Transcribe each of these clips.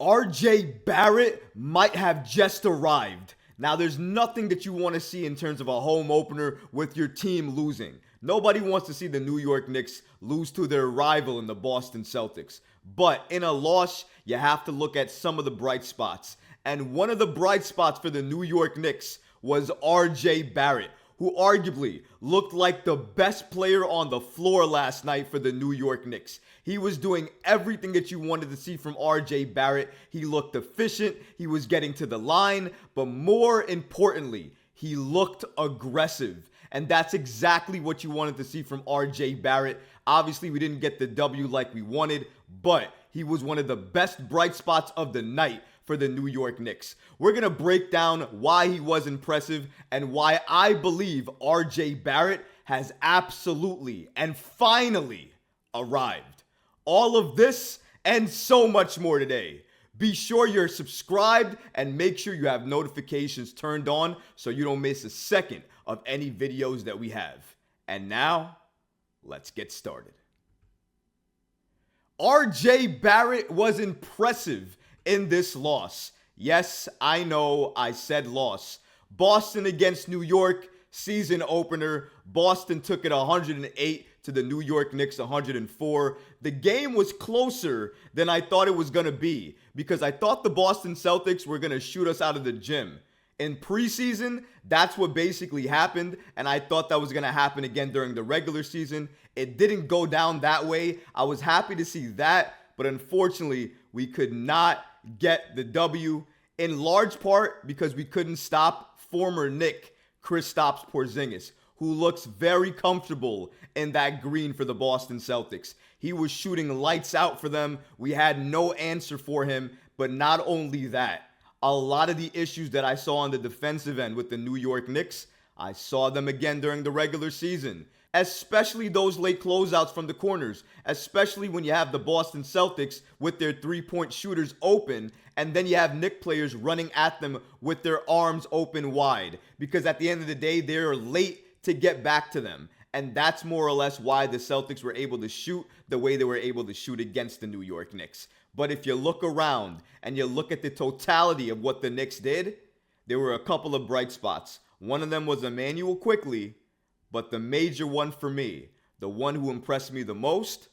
RJ Barrett might have just arrived. Now, there's nothing that you want to see in terms of a home opener with your team losing. Nobody wants to see the New York Knicks lose to their rival in the Boston Celtics. But in a loss, you have to look at some of the bright spots. And one of the bright spots for the New York Knicks was RJ Barrett, who arguably looked like the best player on the floor last night for the New York Knicks. He was doing everything that you wanted to see from RJ Barrett. He looked efficient, he was getting to the line, but more importantly, he looked aggressive. And that's exactly what you wanted to see from RJ Barrett. Obviously, we didn't get the W like we wanted, but he was one of the best bright spots of the night for the New York Knicks. We're going to break down why he was impressive and why I believe RJ Barrett has absolutely and finally arrived. All of this and so much more today. Be sure you're subscribed and make sure you have notifications turned on so you don't miss a second of any videos that we have. And now, let's get started. RJ Barrett was impressive in this loss. Yes, I know I said loss. Boston against New York, season opener. Boston took it 108 to the New York Knicks 104. The game was closer than I thought it was going to be because I thought the Boston Celtics were going to shoot us out of the gym. In preseason, that's what basically happened, and I thought that was going to happen again during the regular season. It didn't go down that way. I was happy to see that, but unfortunately, we could not get the W, in large part because we couldn't stop former Knick Kristaps Porzingis, who looks very comfortable in that green for the Boston Celtics. He was shooting lights out for them. We had no answer for him, but not only that, a lot of the issues that I saw on the defensive end with the New York Knicks, I saw them again during the regular season. Especially those late closeouts from the corners, especially when you have the Boston Celtics with their three-point shooters open, and then you have Knicks players running at them with their arms open wide. Because at the end of the day, they're late to get back to them. And that's more or less why the Celtics were able to shoot the way they were able to shoot against the New York Knicks. But if you look around and you look at the totality of what the Knicks did, there were a couple of bright spots. One of them was Emmanuel Quickley, but the major one for me, the one who impressed me the most,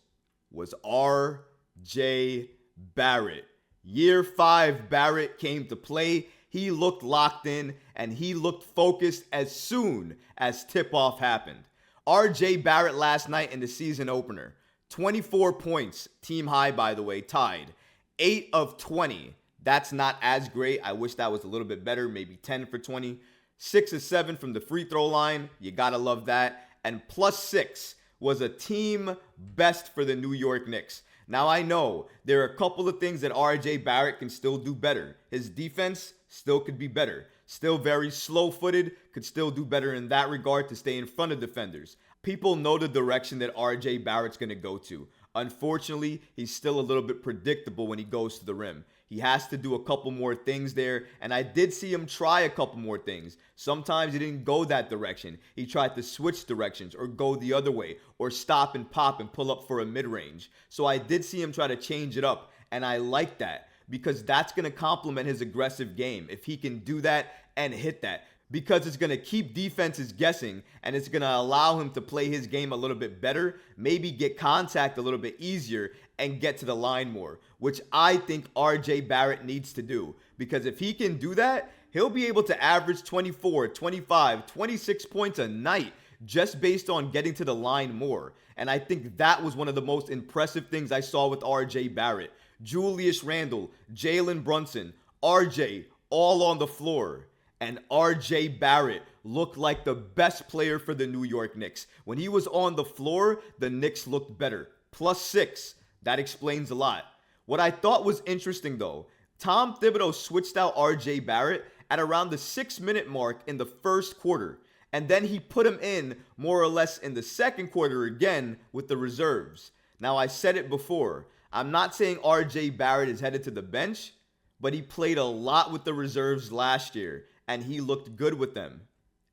was RJ Barrett. Year 5 Barrett came to play. He looked locked in and he looked focused as soon as tip-off happened. RJ Barrett last night in the season opener, 24 points, team high by the way, tied. 8 of 20. That's not as great. I wish that was a little bit better, maybe 10 for 20. 6 of 7 from the free throw line. You gotta love that. And +6 was a team best for the New York Knicks. Now I know there are a couple of things that RJ Barrett can still do better. His defense still could be better. Still very slow-footed, could still do better in that regard to stay in front of defenders. People know the direction that RJ Barrett's going to go to. Unfortunately, he's still a little bit predictable when he goes to the rim. He has to do a couple more things there, and I did see him try a couple more things. Sometimes he didn't go that direction. He tried to switch directions or go the other way or stop and pop and pull up for a mid-range. So I did see him try to change it up, and I like that because that's going to complement his aggressive game if he can do that and hit that. Because it's going to keep defenses guessing and it's going to allow him to play his game a little bit better, maybe get contact a little bit easier and get to the line more, which I think RJ Barrett needs to do. Because if he can do that, he'll be able to average 24, 25, 26 points a night just based on getting to the line more. And I think that was one of the most impressive things I saw with RJ Barrett. Julius Randle, Jalen Brunson, RJ, all on the floor. And RJ Barrett looked like the best player for the New York Knicks. When he was on the floor, the Knicks looked better. +6. That explains a lot. What I thought was interesting, though, Tom Thibodeau switched out RJ Barrett at around the 6-minute mark in the first quarter. And then he put him in more or less in the second quarter again with the reserves. Now, I said it before. I'm not saying RJ Barrett is headed to the bench, but he played a lot with the reserves last year. And he looked good with them.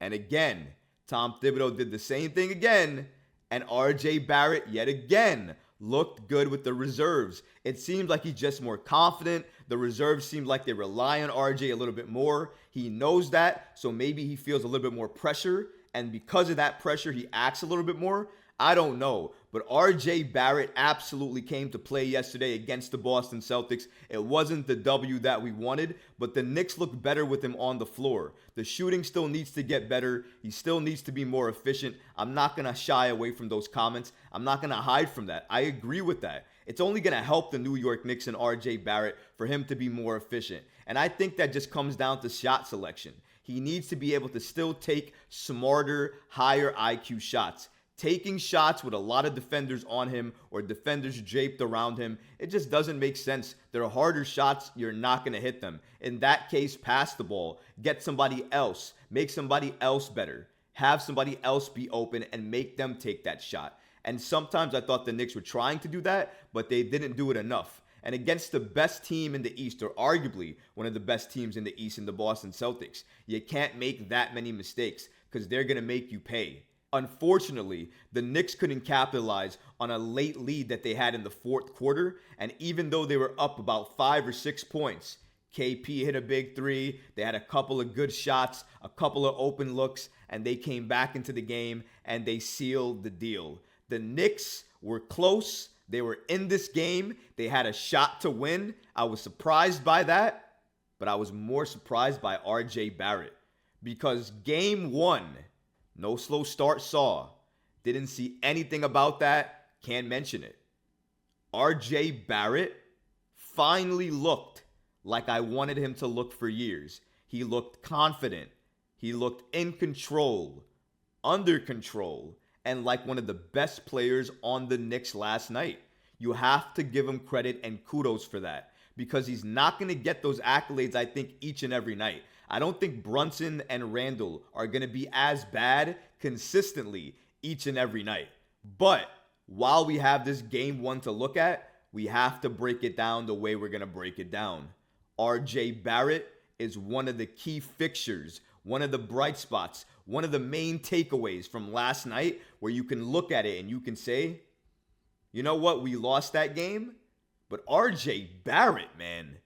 And again, Tom Thibodeau did the same thing again. And RJ Barrett, yet again, looked good with the reserves. It seemed like he's just more confident. The reserves seem like they rely on RJ a little bit more. He knows that, so maybe he feels a little bit more pressure. And because of that pressure, he acts a little bit more. I don't know. But RJ Barrett absolutely came to play yesterday against the Boston Celtics. It wasn't the W that we wanted, but the Knicks look better with him on the floor. The shooting still needs to get better. He still needs to be more efficient. I'm not going to shy away from those comments. I'm not going to hide from that. I agree with that. It's only going to help the New York Knicks and RJ Barrett for him to be more efficient. And I think that just comes down to shot selection. He needs to be able to still take smarter, higher IQ shots. Taking shots with a lot of defenders on him or defenders draped around him, it just doesn't make sense. They're harder shots, you're not going to hit them. In that case, pass the ball, get somebody else, make somebody else better, have somebody else be open and make them take that shot. And sometimes I thought the Knicks were trying to do that, but they didn't do it enough. And against the best team in the East, or arguably one of the best teams in the East in the Boston Celtics, you can't make that many mistakes because they're going to make you pay. Unfortunately, the Knicks couldn't capitalize on a late lead that they had in the fourth quarter, and even though they were up about 5 or 6 points, KP hit a big three, they had a couple of good shots, a couple of open looks, and they came back into the game and they sealed the deal. The Knicks were close, they were in this game, they had a shot to win. I was surprised by that, but I was more surprised by RJ Barrett because game one, no slow start saw. Didn't see anything about that. Can't mention it. RJ Barrett finally looked like I wanted him to look for years. He looked confident. He looked in control, under control, and like one of the best players on the Knicks last night. You have to give him credit and kudos for that because he's not going to get those accolades, I think, each and every night. I don't think Brunson and Randall are going to be as bad consistently each and every night. But while we have this game one to look at, we have to break it down the way we're going to break it down. RJ Barrett is one of the key fixtures, one of the bright spots, one of the main takeaways from last night where you can look at it and you can say, you know what, we lost that game, but RJ Barrett, man,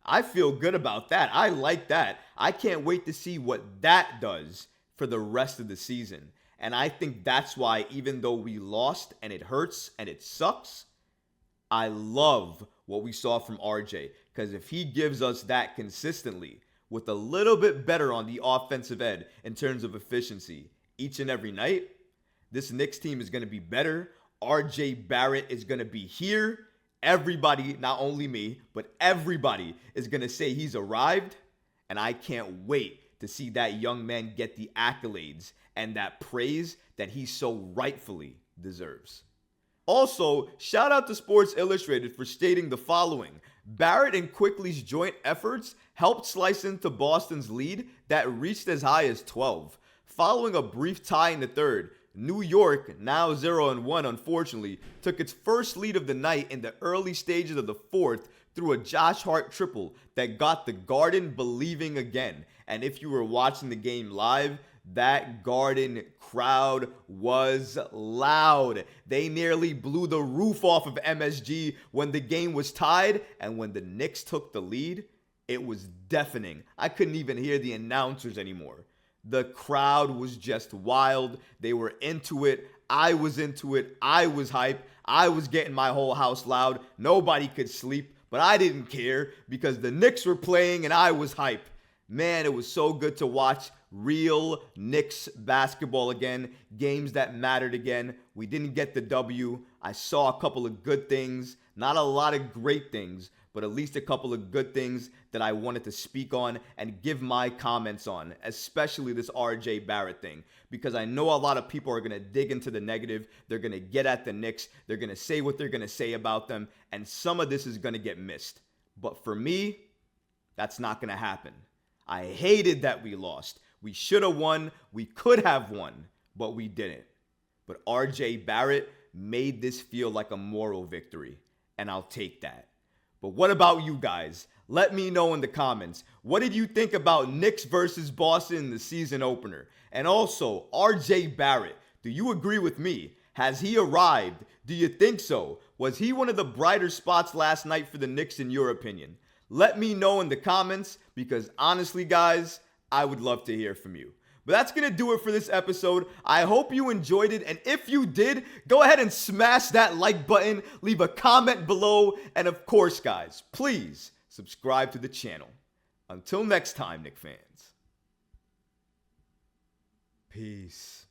I feel good about that. I like that. I can't wait to see what that does for the rest of the season. And I think that's why, even though we lost and it hurts and it sucks, I love what we saw from RJ. Because if he gives us that consistently with a little bit better on the offensive end in terms of efficiency each and every night, this Knicks team is going to be better. RJ Barrett is going to be here. Everybody, not only me, but everybody is going to say he's arrived. And I can't wait to see that young man get the accolades and that praise that he so rightfully deserves. Also, shout out to Sports Illustrated for stating the following. Barrett and Quickly's joint efforts helped slice into Boston's lead that reached as high as 12. Following a brief tie in the third, New York, now 0-1 unfortunately, took its first lead of the night in the early stages of the fourth through a Josh Hart triple that got the Garden believing again. And if you were watching the game live, that Garden crowd was loud. They nearly blew the roof off of MSG when the game was tied, and when the Knicks took the lead, it was deafening. I couldn't even hear the announcers anymore. The crowd was just wild. They were into it. I was into it. I was hyped. I was getting my whole house loud. Nobody could sleep, but I didn't care because the Knicks were playing and I was hyped. Man, it was so good to watch real Knicks basketball again, games that mattered again. We didn't get the W. I saw a couple of good things, not a lot of great things, but at least a couple of good things that I wanted to speak on and give my comments on, especially this RJ Barrett thing, because I know a lot of people are going to dig into the negative. They're going to get at the Knicks. They're going to say what they're going to say about them, and some of this is going to get missed. But for me, that's not going to happen. I hated that we lost. We should have won. We could have won, but we didn't. But RJ Barrett made this feel like a moral victory, and I'll take that. But what about you guys? Let me know in the comments. What did you think about Knicks versus Boston in the season opener? And also, RJ Barrett, do you agree with me? Has he arrived? Do you think so? Was he one of the brighter spots last night for the Knicks in your opinion? Let me know in the comments because honestly, guys, I would love to hear from you. But that's going to do it for this episode. I hope you enjoyed it. And if you did, go ahead and smash that like button, leave a comment below. And of course, guys, please subscribe to the channel. Until next time, Knicks fans. Peace.